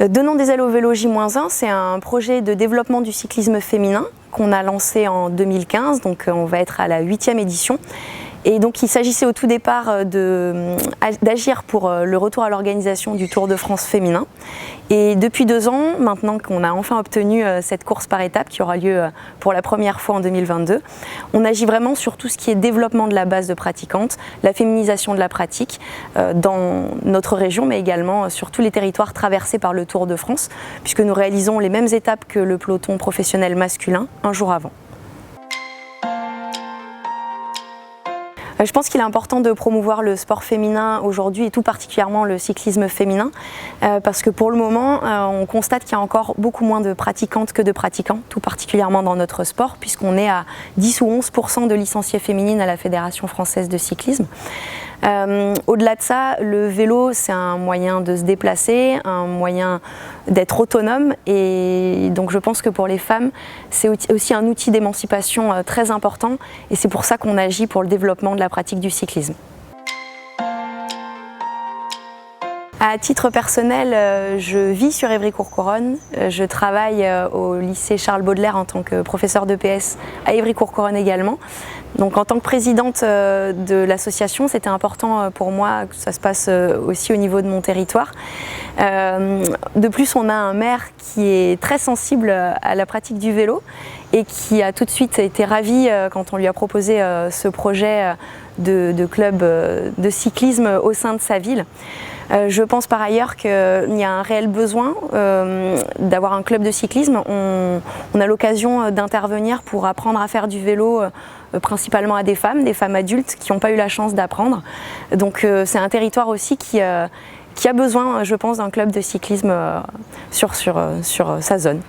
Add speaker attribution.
Speaker 1: Donnons des ailes au vélo J-1, c'est un projet de développement du cyclisme féminin qu'on a lancé en 2015, donc on va être à la 8e édition. Et donc il s'agissait au tout départ d'agir pour le retour à l'organisation du Tour de France féminin. Et depuis 2 ans, maintenant qu'on a enfin obtenu cette course par étapes qui aura lieu pour la première fois en 2022, on agit vraiment sur tout ce qui est développement de la base de pratiquantes, la féminisation de la pratique dans notre région, mais également sur tous les territoires traversés par le Tour de France, puisque nous réalisons les mêmes étapes que le peloton professionnel masculin un jour avant. Je pense qu'il est important de promouvoir le sport féminin aujourd'hui et tout particulièrement le cyclisme féminin parce que pour le moment on constate qu'il y a encore beaucoup moins de pratiquantes que de pratiquants, tout particulièrement dans notre sport puisqu'on est à 10 ou 11% de licenciées féminines à la Fédération française de cyclisme. Au-delà de ça, le vélo c'est un moyen de se déplacer, un moyen d'être autonome et donc je pense que pour les femmes c'est aussi un outil d'émancipation très important et c'est pour ça qu'on agit pour le développement de la pratique du cyclisme. À titre personnel, je vis sur Évry-Courcouronnes, je travaille au lycée Charles Baudelaire en tant que professeur d'EPS à Évry-Courcouronnes également. Donc en tant que présidente de l'association, c'était important pour moi que ça se passe aussi au niveau de mon territoire. De plus, on a un maire qui est très sensible à la pratique du vélo et qui a tout de suite été ravi quand on lui a proposé ce projet de club de cyclisme au sein de sa ville. Je pense par ailleurs qu'il y a un réel besoin d'avoir un club de cyclisme. On a l'occasion d'intervenir pour apprendre à faire du vélo principalement à des femmes adultes qui n'ont pas eu la chance d'apprendre. Donc c'est un territoire aussi qui a besoin, je pense, d'un club de cyclisme sur sa zone.